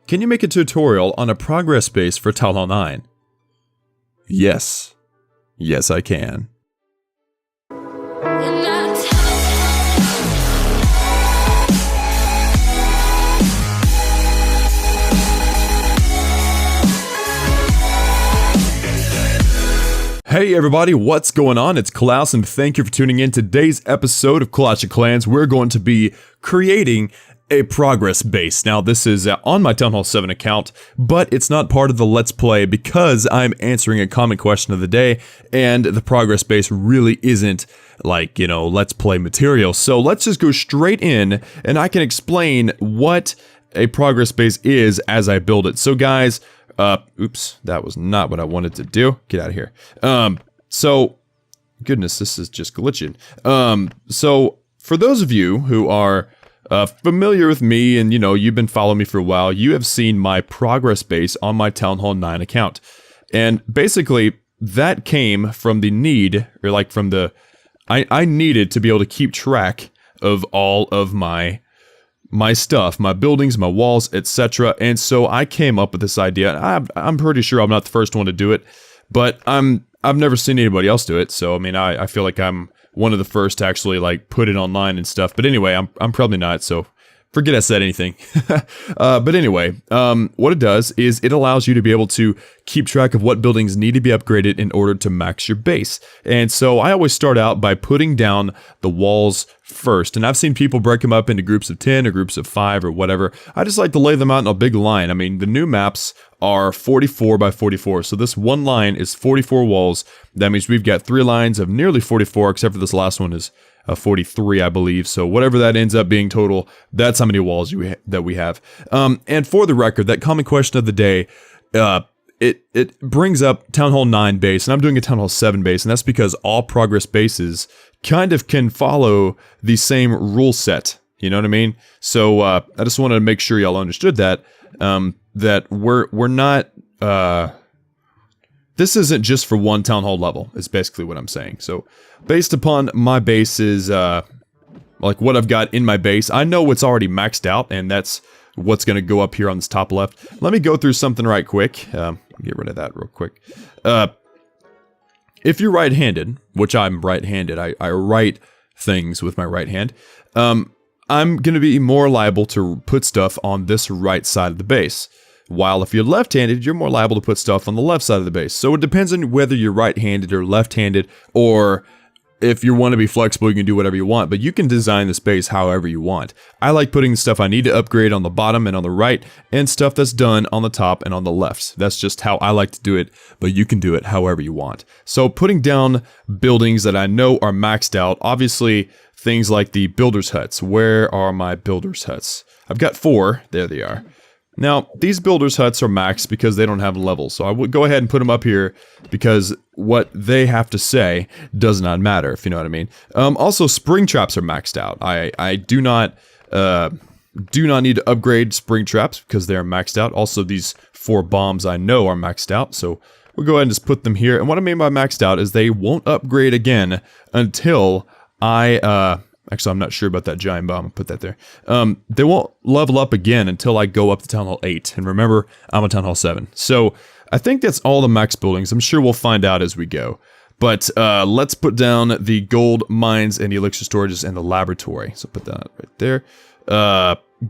Can you make a tutorial on a progress base for Town Hall 9? Yes. Yes, I can. Hey everybody, what's going on? It's Klaus and thank you for tuning in. Today's episode of Clash of Clans, we're going to be creating a progress base. Now this is on my Town Hall 7 account, but it's not part of the Let's Play because I'm answering a common question of the day and the progress base really isn't like, you know, Let's Play material. So let's just go straight in and I can explain what a progress base is as I build it. So guys, oops, that was not what I wanted to do. Get out of here. So, goodness, this is just glitching. So, for those of you who are familiar with me and, you know, you've been following me for a while, you have seen my progress base on my Town Hall 9 account. And basically, that came from the need, or like from the, I needed to be able to keep track of all of my stuff, my buildings, my walls, etc. And so I came up with this idea. I'm pretty sure I'm not the first one to do it, but I've never seen anybody else do it. So I mean, I feel like I'm one of the first to actually like put it online and stuff. But anyway, I'm probably not. So forget I said anything. But anyway, what it does is it allows you to be able to keep track of what buildings need to be upgraded in order to max your base. And so I always start out by putting down the walls first. And I've seen people break them up into groups of 10 or groups of 5 or whatever. I just like to lay them out in a big line. I mean, the new maps are 44 by 44. So this one line is 44 walls. That means we've got 3 lines of nearly 44, except for this last one is 43, I believe. So whatever that ends up being total, that's how many walls that we have. And for the record, that common question of the day, it brings up Town Hall 9 base, and I'm doing a Town Hall 7 base, and that's because all progress bases kind of can follow the same rule set. You know what I mean? So I just wanted to make sure y'all understood that that we're not. This isn't just for one Town Hall level, is basically what I'm saying. So, based upon my bases, like what I've got in my base, I know what's already maxed out, and that's what's going to go up here on this top left. Let me go through something right quick. Get rid of that real quick. If you're right-handed, which I'm right-handed, I write things with my right hand, I'm going to be more liable to put stuff on this right side of the base. While if you're left-handed, you're more liable to put stuff on the left side of the base. So it depends on whether you're right-handed or left-handed, or if you want to be flexible, you can do whatever you want, but you can design the space however you want. I like putting the stuff I need to upgrade on the bottom and on the right, and stuff that's done on the top and on the left. That's just how I like to do it, but you can do it however you want. So putting down buildings that I know are maxed out, obviously things like the builder's huts. Where are my builder's huts? I've got 4, there they are. Now, these builders' huts are maxed because they don't have levels, so I would go ahead and put them up here because what they have to say does not matter, if you know what I mean. Also, spring traps are maxed out. I do not need to upgrade spring traps because they're maxed out. Also, these 4 bombs I know are maxed out, so we'll go ahead and just put them here. And what I mean by maxed out is they won't upgrade again until I, actually, I'm not sure about that giant bomb. I'll put that there. They won't level up again until I go up to Town Hall 8. And remember, I'm a Town Hall 7. So I think that's all the max buildings. I'm sure we'll find out as we go. But let's put down the gold mines and the elixir storages and the laboratory. So put that right there.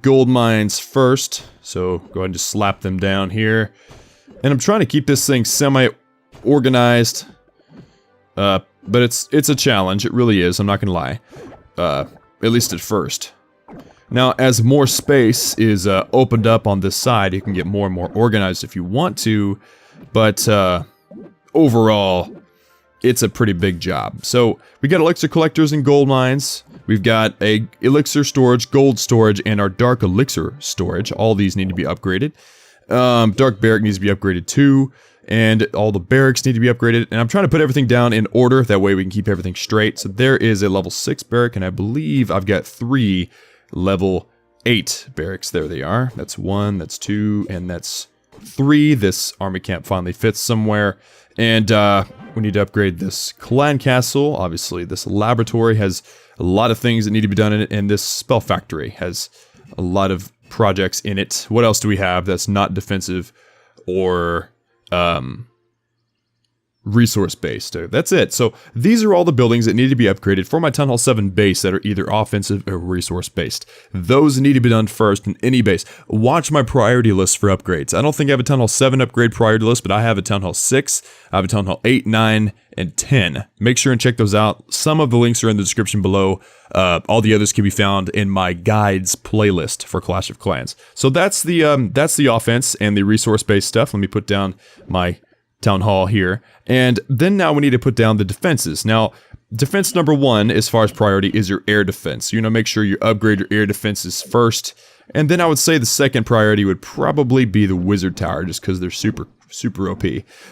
Gold mines first. So go ahead and just slap them down here. And I'm trying to keep this thing semi-organized. But it's a challenge. It really is. I'm not going to lie. At least at first. Now, as more space is opened up on this side, you can get more and more organized if you want to, but overall, it's a pretty big job. So, we got elixir collectors and gold mines, we've got a elixir storage, gold storage, and our dark elixir storage. All these need to be upgraded. Dark barrack needs to be upgraded too. And all the barracks need to be upgraded. And I'm trying to put everything down in order. That way we can keep everything straight. So there is a level 6 barrack. And I believe I've got 3 level 8 barracks. There they are. That's 1, that's 2, and that's 3. This army camp finally fits somewhere. And we need to upgrade this clan castle. Obviously, this laboratory has a lot of things that need to be done in it. And this spell factory has a lot of projects in it. What else do we have that's not defensive or resource based? That's it. So these are all the buildings that need to be upgraded for my Town Hall 7 base that are either offensive or resource based. Those need to be done first in any base. Watch my priority list for upgrades. I don't think I have a Town Hall 7 upgrade priority list, but I have a Town Hall 6, I have a Town Hall 8, 9, and 10. Make sure and check those out. Some of the links are in the description below. All the others can be found in my guides playlist for Clash of Clans. So that's the offense and the resource based stuff. Let me put down my Town Hall here. And then now we need to put down the defenses. Now, defense number 1, as far as priority, is your air defense. You know, make sure you upgrade your air defenses first. And then I would say the second priority would probably be the wizard tower, just because they're super OP.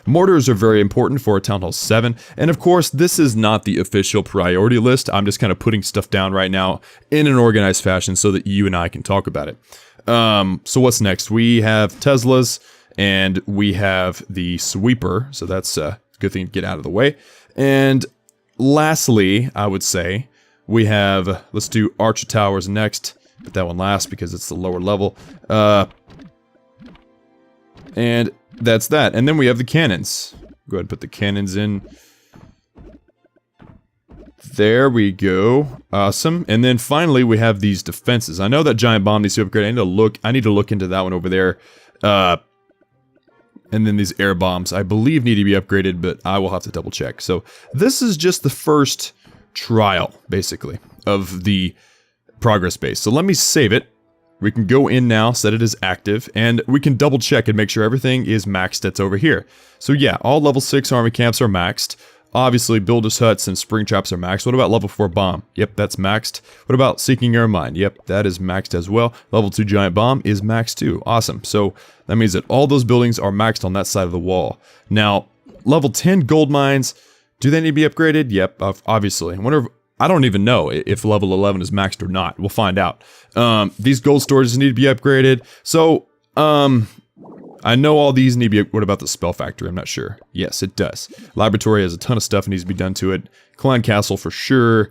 Mortars are very important for a Town Hall 7. And of course, this is not the official priority list. I'm just kind of putting stuff down right now in an organized fashion so that you and I can talk about it. So what's next? We have Teslas. And we have the sweeper, so that's a good thing to get out of the way. And lastly, I would say, we have, let's do Archer Towers next. Put that one last because it's the lower level. And that's that. And then we have the cannons. Go ahead and put the cannons in. There we go. Awesome. And then finally, we have these defenses. I know that giant bomb needs to upgrade. I need to look into that one over there. And then these air bombs, I believe, need to be upgraded, but I will have to double check. So this is just the first trial, basically, of the progress base. So let me save it. We can go in now, set it as active, and we can double check and make sure everything is maxed that's over here. So yeah, all level 6 army camps are maxed. Obviously, builders' huts and spring traps are maxed. What about level 4 bomb? Yep, that's maxed. What about seeking air mine? Yep, that is maxed as well. Level 2 giant bomb is maxed too. Awesome. So that means that all those buildings are maxed on that side of the wall. Now, level 10 gold mines, do they need to be upgraded? Yep, obviously. I don't even know if level 11 is maxed or not. We'll find out. These gold storages need to be upgraded. So, I know all these need to be... What about the spell factory? I'm not sure. Yes, it does. Laboratory has a ton of stuff that needs to be done to it. Clan Castle for sure.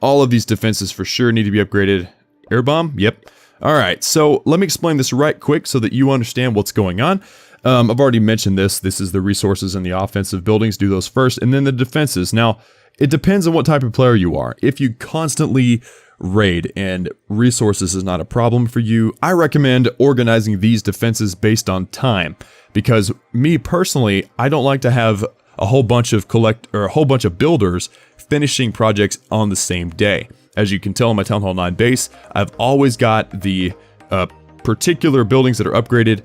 All of these defenses for sure need to be upgraded. Air bomb? Yep. Alright, so let me explain this right quick so that you understand what's going on. I've already mentioned this. This is the resources and the offensive buildings. Do those first. And then the defenses. Now, it depends on what type of player you are. If you constantly raid and resources is not a problem for you, I recommend organizing these defenses based on time, because me personally, I don't like to have a whole bunch of builders finishing projects on the same day. As you can tell in my Town Hall 9 base, I've always got the particular buildings that are upgraded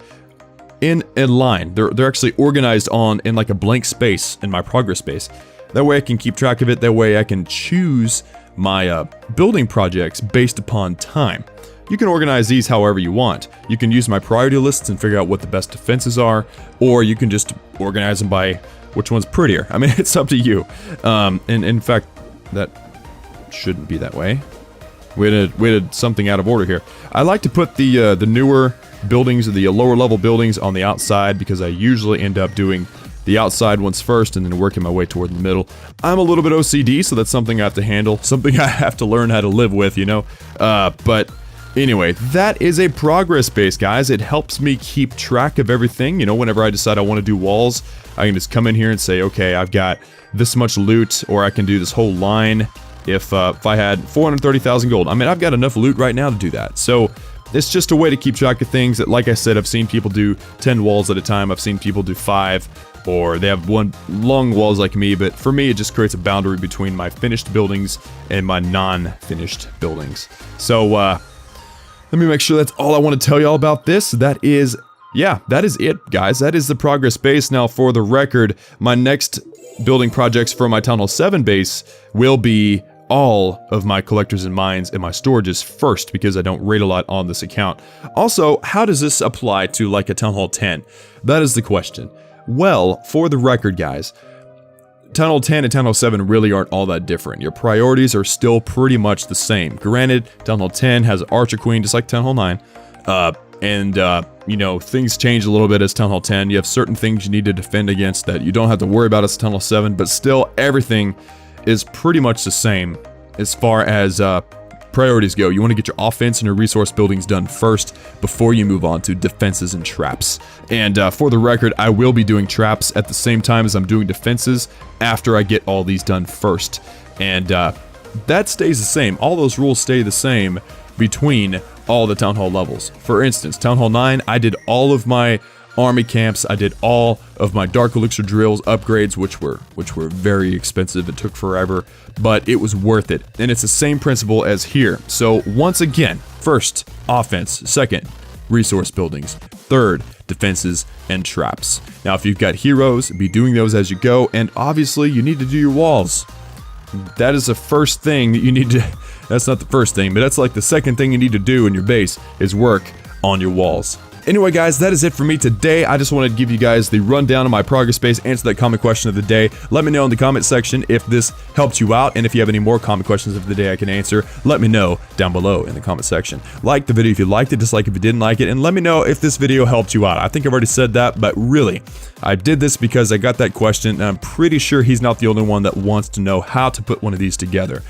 in line. They're actually organized in like a blank space in my progress space. That way I can keep track of it. That way I can choose my building projects based upon time. You can organize these however you want. You can use my priority lists and figure out what the best defenses are, or you can just organize them by which one's prettier. I mean, it's up to you. And in fact, that shouldn't be that way. We had something out of order here. I like to put the newer buildings, or the lower level buildings, on the outside, because I usually end up doing the outside ones first and then working my way toward the middle. I'm a little bit OCD, so that's something I have to handle, something I have to learn how to live with, you know. But anyway, that is a progress base, guys. It helps me keep track of everything. You know, whenever I decide I want to do walls, I can just come in here and say, okay, I've got this much loot, or I can do this whole line. If I had 430,000 gold, I mean, I've got enough loot right now to do that. So it's just a way to keep track of things. That, like I said, I've seen people do 10 walls at a time. I've seen people do 5. Or they have one long walls like me, but for me it just creates a boundary between my finished buildings and my non-finished buildings. So let me make sure that's all I want to tell y'all about this. That is it, guys. That is the progress base. Now, for the record, my next building projects for my Town Hall 7 base will be all of my collectors and mines and my storages first, because I don't raid a lot on this account. Also, how does this apply to like a Town Hall 10? That is the question. Well, for the record, guys, Town Hall 10 and Town Hall 7 really aren't all that different. Your priorities are still pretty much the same. Granted, Town Hall 10 has Archer Queen just like Town Hall 9. You know, things change a little bit as Town Hall 10. You have certain things you need to defend against that you don't have to worry about as Town Hall 7, but still everything is pretty much the same as far as priorities go, you want to get your offense and your resource buildings done first before you move on to defenses and traps. And for the record, I will be doing traps at the same time as I'm doing defenses after I get all these done first. And that stays the same. All those rules stay the same between all the Town Hall levels. For instance, Town Hall 9, I did all of my army camps, I did all of my Dark Elixir drills upgrades, which were very expensive. It took forever, but it was worth it. And it's the same principle as here. So once again, first, offense. Second, resource buildings. Third, defenses and traps. Now, if you've got heroes, be doing those as you go. And obviously, you need to do your walls. That is the first thing that you need to... That's not the first thing, but that's like the second thing you need to do in your base is work on your walls. Anyway, guys, that is it for me today. I just wanted to give you guys the rundown of my progress base, answer that comment question of the day. Let me know in the comment section if this helped you out, and if you have any more comment questions of the day I can answer, let me know down below in the comment section. Like the video if you liked it, dislike if you didn't like it, and let me know if this video helped you out. I think I've already said that, but really, I did this because I got that question, and I'm pretty sure he's not the only one that wants to know how to put one of these together.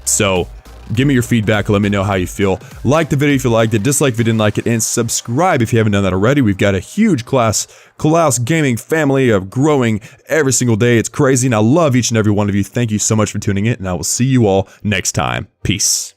So give me your feedback, let me know how you feel. Like the video if you liked it, dislike if you didn't like it, and subscribe if you haven't done that already. We've got a huge Klaus gaming family of growing every single day. It's crazy, and I love each and every one of you. Thank you so much for tuning in, and I will see you all next time. Peace.